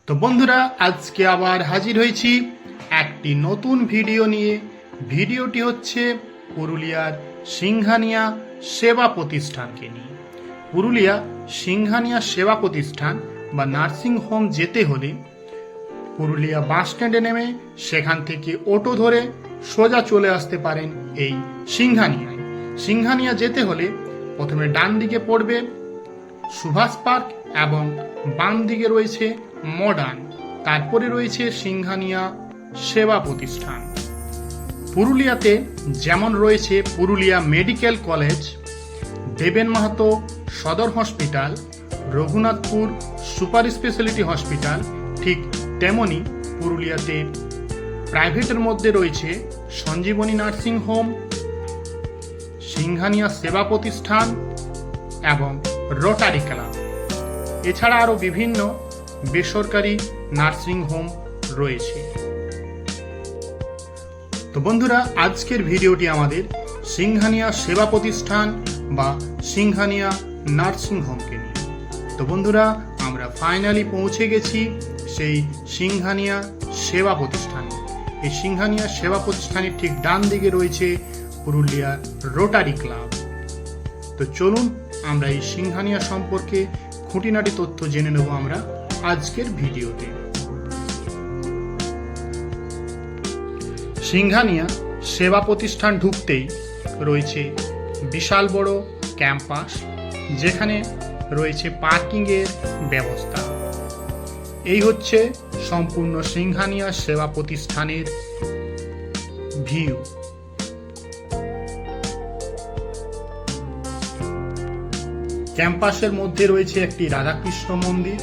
তো বন্ধুরা, আজকে আবার হাজির হয়েছি একটি নতুন ভিডিও নিয়ে। ভিডিওটি হচ্ছে পুরুলিয়ার সিংহানিয়া সেবা প্রতিষ্ঠানকে নিয়ে। পুরুলিয়া সিংহানিয়া সেবা প্রতিষ্ঠান বা নার্সিং হোম যেতে হলে পুরুলিয়া বাস স্ট্যান্ডে নেমে সেখান থেকে অটো ধরে সোজা চলে আসতে পারেন এই সিংহানিয়ায়। সিংহানিয়া যেতে হলে প্রথমে ডান দিকে পড়বে সুভাষ পার্ক এবং বাম দিকে রয়েছে মডার্ন, তারপরে রয়েছে সিংহানিয়া সেবা প্রতিষ্ঠান। পুরুলিয়াতে যেমন রয়েছে পুরুলিয়া মেডিকেল কলেজ, দেবেন মাহাতো সদর hospital, Raghunathpur super speciality hospital, ঠিক তেমনি পুরুলিয়াতে প্রাইভেটের মধ্যে রয়েছে সঞ্জীবনী নার্সিং হোম, সিংহানিয়া সেবা প্রতিষ্ঠান এবং রোটারি ক্লাব। এছাড়া আরও বিভিন্ন বেসরকারি নার্সিং হোম রয়েছে। তো বন্ধুরা, আজকের ভিডিওটি আমাদের সিংহানিয়া সেবা প্রতিষ্ঠান বা সিংহানিয়া নার্সিং হোমকে নিয়ে। তো বন্ধুরা, আমরা ফাইনালি পৌঁছে গেছি সেই সিংহানিয়া সেবা প্রতিষ্ঠানে। এই সিংহানিয়া সেবা প্রতিষ্ঠানের ঠিক ডান দিকে রয়েছে পুরুলিয়া রোটারি ক্লাব। তো চলুন আমরা এই সিংহানিয়া সম্পর্কে খুঁটিনাটি তথ্য জেনে নেব আমরা আজকের ভিডিওতে। সিংহানিয়া সেবা প্রতিষ্ঠান ঢুকতেই রয়েছে বিশাল বড় ক্যাম্পাস, যেখানে রয়েছে পার্কিংয়ের ব্যবস্থা। এই হচ্ছে সম্পূর্ণ সিংহানিয়া সেবা প্রতিষ্ঠানের ভিউ। ক্যাম্পাসের মধ্যে রয়েছে একটি রাধাকৃষ্ণ মন্দির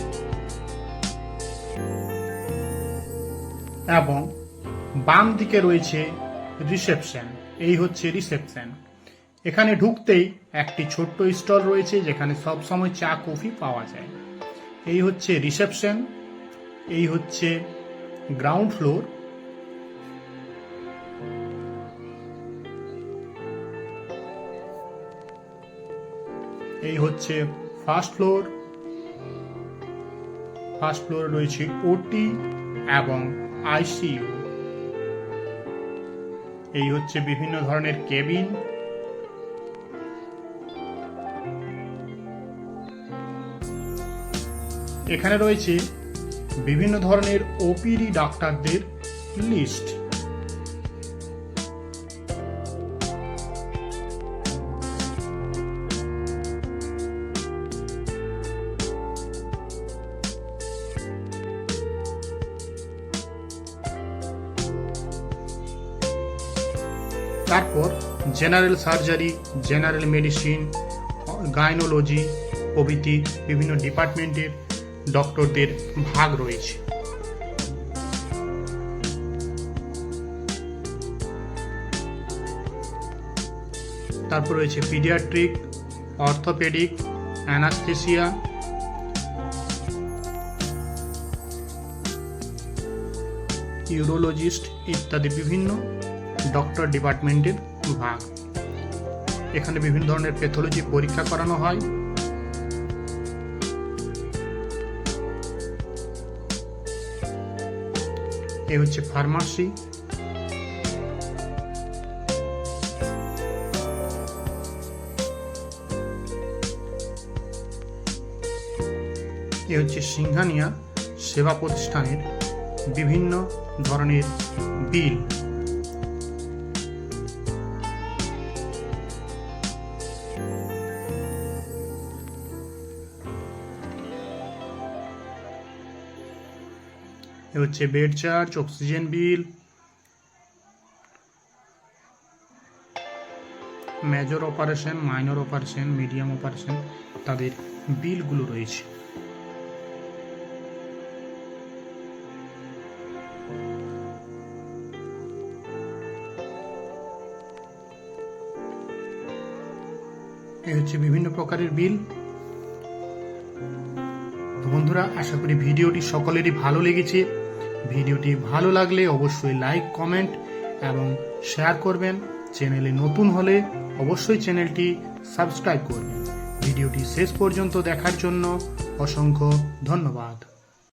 এবং বাম দিকে রয়েছে রিসেপশন। এই হচ্ছে রিসেপশন। এখানে ঢুকতেই একটি ছোট্ট স্টল রয়েছে, যেখানে সব সময় চা কফি পাওয়া যায়। এই হচ্ছে রিসেপশন। এই হচ্ছে গ্রাউন্ড ফ্লোর। এই হচ্ছে ফার্স্ট ফ্লোর। ফার্স্ট ফ্লোরে রয়েছে ওটি এবং আইসিইউ। এই হচ্ছে বিভিন্ন ধরনের কেবিন। এখানে রয়েছে বিভিন্ন ধরনের ওপিডি ডাক্তারদের লিস্ট। তারপর জেনারেল সার্জারি, জেনারেল মেডিসিন, গাইনোলজি প্রভৃতি বিভিন্ন ডিপার্টমেন্টের ডক্টরদের ভাগ রয়েছে। তারপর রয়েছে পিডিয়াট্রিক, অর্থোপেডিক, অ্যানাস্থেসিয়া, ইউরোলজিস্ট ইত্যাদি বিভিন্ন ডক্টর ডিপার্টমেন্টের ভাগ। এখানে বিভিন্ন ধরনের প্যাথোলজি পরীক্ষা করানো হয়। এই হচ্ছে ফার্মাসি। এই হচ্ছে সিংহানিয়া সেবা প্রতিষ্ঠানের বিভিন্ন ধরনের বিল। এ হচ্ছে bed charge, oxygen bill, major operation, minor operation, medium operation তাদের বিলগুলো রয়েছে। এই হচ্ছে বিভিন্ন প্রকারের বিল। তো বন্ধুরা, আশা করি ভিডিওটি সকলেরই ভালো লেগেছে। ভিডিওটি ভালো লাগলে অবশ্যই লাইক, কমেন্ট এবং শেয়ার করবেন। চ্যানেলে নতুন হলে অবশ্যই চ্যানেলটি সাবস্ক্রাইব করবেন। ভিডিওটি শেষ পর্যন্ত দেখার জন্য অসংখ্য ধন্যবাদ।